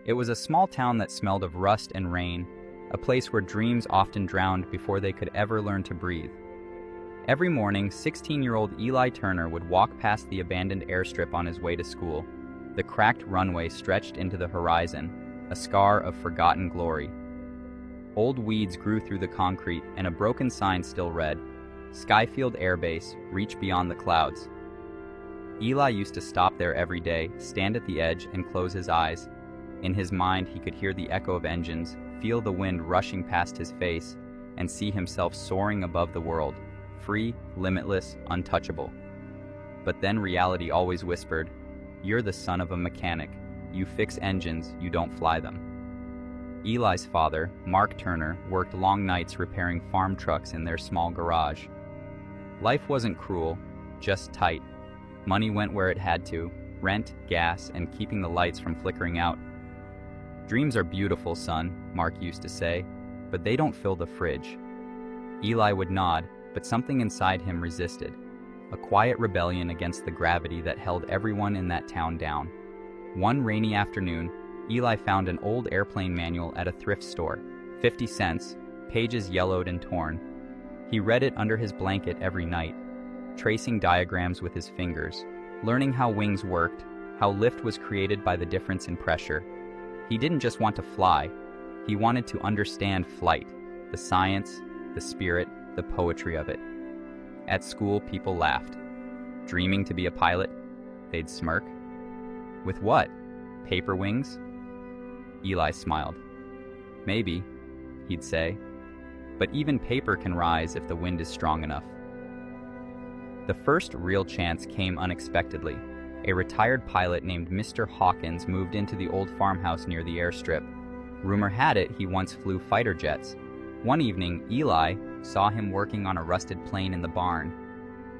It was a small town that smelled of rust and rain, a place where dreams often drowned before they could ever learn to breathe. Every morning, 16-year-old Eli Turner would walk past the abandoned airstrip on his way to school. The cracked runway stretched into the horizon, a scar of forgotten glory. Old weeds grew through the concrete, and a broken sign still read, "Skyfield Air Base, reach beyond the clouds." Eli used to stop there every day, stand at the edge, and close his eyes. In his mind, he could hear the echo of engines, feel the wind rushing past his face, and see himself soaring above the world, free, limitless, untouchable. But then reality always whispered, "You're the son of a mechanic. You fix engines, you don't fly them." Eli's father, Mark Turner, worked long nights repairing farm trucks in their small garage. Life wasn't cruel, just tight. Money went where it had to, rent, gas, and keeping the lights from flickering out. "Dreams are beautiful, son," Mark used to say, "but they don't fill the fridge." Eli would nod, but something inside him resisted, a quiet rebellion against the gravity that held everyone in that town down. One rainy afternoon, Eli found an old airplane manual at a thrift store, 50 cents, pages yellowed and torn. He read it under his blanket every night, tracing diagrams with his fingers, learning how wings worked, how lift was created by the difference in pressure. He didn't just want to fly, he wanted to understand flight, the science, the spirit, the poetry of it. At school, people laughed. Dreaming to be a pilot? They'd smirk. With what? Paper wings? Eli smiled. "Maybe," he'd say, "but even paper can rise if the wind is strong enough." The first real chance came unexpectedly. A retired pilot named Mr. Hawkins moved into the old farmhouse near the airstrip. Rumor had it he once flew fighter jets. One evening, Eli saw him working on a rusted plane in the barn,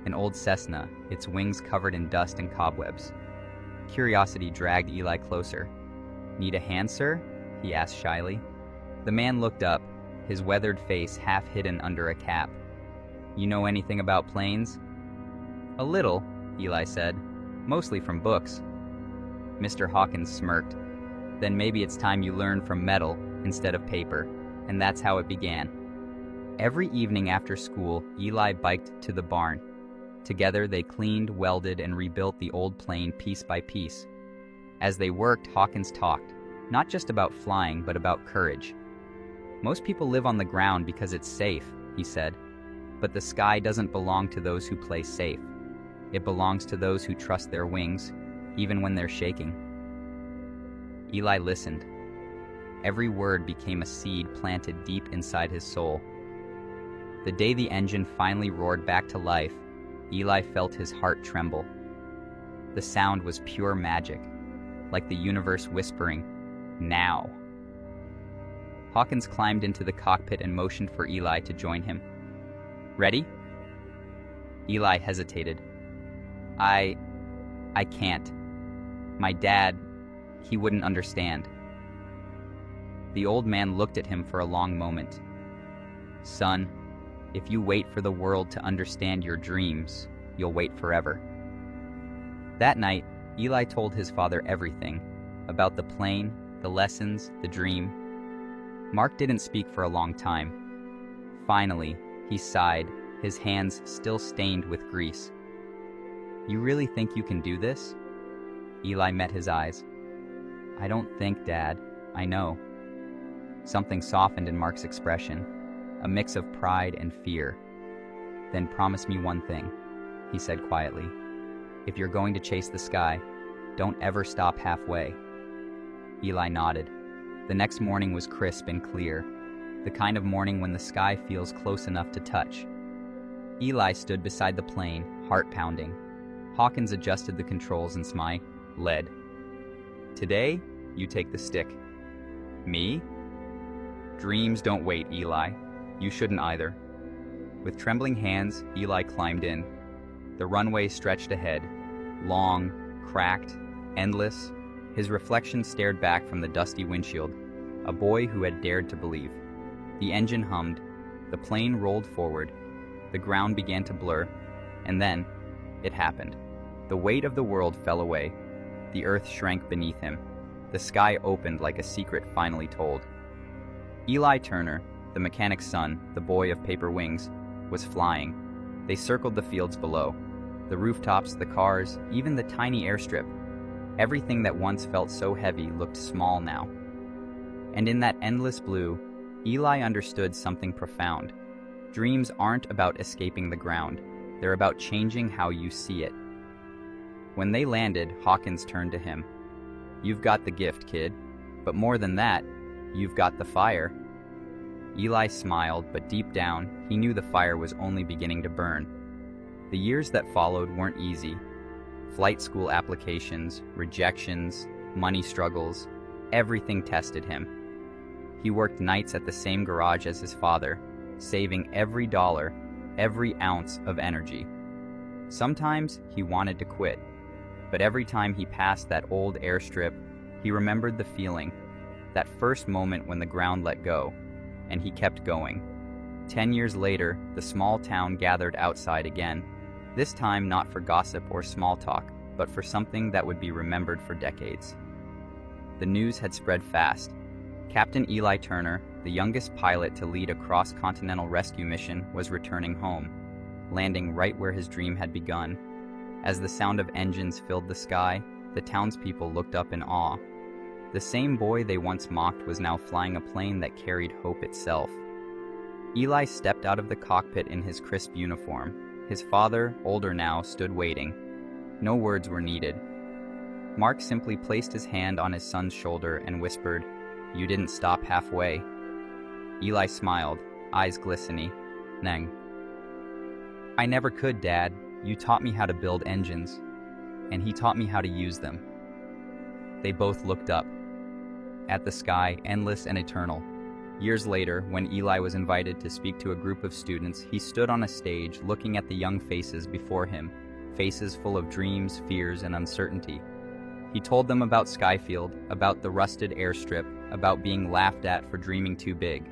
an old Cessna, its wings covered in dust and cobwebs. Curiosity dragged Eli closer. "Need a hand, sir?" he asked shyly. The man looked up, his weathered face half hidden under a cap. "You know anything about planes?" "A little," Eli said, "mostly from books." Mr. Hawkins smirked. "Then maybe it's time you learn from metal instead of paper," and that's how it began. Every evening after school, Eli biked to the barn. Together they cleaned, welded, and rebuilt the old plane piece by piece. As they worked, Hawkins talked, not just about flying, but about courage. "Most people live on the ground because it's safe," he said, "but the sky doesn't belong to those who play safe. It belongs to those who trust their wings, even when they're shaking." Eli listened. Every word became a seed planted deep inside his soul. The day the engine finally roared back to life, Eli felt his heart tremble. The sound was pure magic, like the universe whispering, "Now." Hawkins climbed into the cockpit and motioned for Eli to join him. "Ready?" Eli hesitated. I can't. My dad, he wouldn't understand." The old man looked at him for a long moment. "Son, if you wait for the world to understand your dreams, you'll wait forever." That night, Eli told his father everything, about the plane, the lessons, the dream. Mark didn't speak for a long time. Finally, he sighed, his hands still stained with grease. "You really think you can do this?" Eli met his eyes. "I don't think, Dad. I know." Something softened in Mark's expression, a mix of pride and fear. "Then promise me one thing," he said quietly. "If you're going to chase the sky, don't ever stop halfway." Eli nodded. The next morning was crisp and clear, the kind of morning when the sky feels close enough to touch. Eli stood beside the plane, heart pounding. Hawkins adjusted the controls and smiled, led. "Today, you take the stick." "Me?" "Dreams don't wait, Eli. You shouldn't either." With trembling hands, Eli climbed in. The runway stretched ahead, long, cracked, endless. His reflection stared back from the dusty windshield, a boy who had dared to believe. The engine hummed, the plane rolled forward, the ground began to blur, and then, it happened. The weight of the world fell away. The earth shrank beneath him. The sky opened like a secret finally told. Eli Turner, the mechanic's son, the boy of paper wings, was flying. They circled the fields below. The rooftops, the cars, even the tiny airstrip. Everything that once felt so heavy looked small now. And in that endless blue, Eli understood something profound. Dreams aren't about escaping the ground. They're about changing how you see it. When they landed, Hawkins turned to him. "You've got the gift, kid. But more than that, you've got the fire." Eli smiled, but deep down, he knew the fire was only beginning to burn. The years that followed weren't easy. Flight school applications, rejections, money struggles, everything tested him. He worked nights at the same garage as his father, saving every dollar, every ounce of energy. Sometimes he wanted to quit, but every time he passed that old airstrip, he remembered the feeling, that first moment when the ground let go, and he kept going. 10 years later, the small town gathered outside again, this time not for gossip or small talk, but for something that would be remembered for decades. The news had spread fast. Captain Eli Turner, the youngest pilot to lead a cross-continental rescue mission, was returning home, landing right where his dream had begun. As the sound of engines filled the sky, the townspeople looked up in awe. The same boy they once mocked was now flying a plane that carried hope itself. Eli stepped out of the cockpit in his crisp uniform. His father, older now, stood waiting. No words were needed. Mark simply placed his hand on his son's shoulder and whispered, "You didn't stop halfway." Eli smiled, eyes glistening. "Neng." "I never could, Dad. You taught me how to build engines, and he taught me how to use them." They both looked up, at the sky, endless and eternal. Years later, when Eli was invited to speak to a group of students, he stood on a stage looking at the young faces before him, faces full of dreams, fears, and uncertainty. He told them about Skyfield, about the rusted airstrip, about being laughed at for dreaming too big.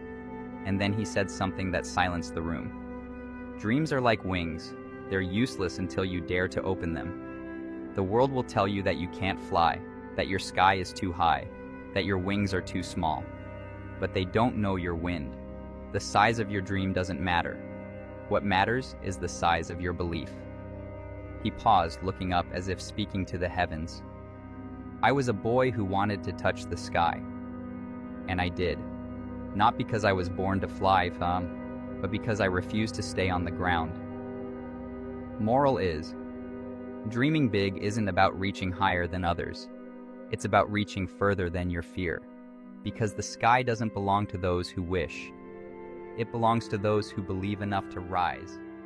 And then he said something that silenced the room. "Dreams are like wings. They're useless until you dare to open them. The world will tell you that you can't fly, that your sky is too high, that your wings are too small. But they don't know your wind. The size of your dream doesn't matter. What matters is the size of your belief." He paused, looking up as if speaking to the heavens. "I was a boy who wanted to touch the sky. And I did. Not because I was born to fly, but because I refused to stay on the ground." Moral is, dreaming big isn't about reaching higher than others. It's about reaching further than your fear. Because the sky doesn't belong to those who wish. It belongs to those who believe enough to rise.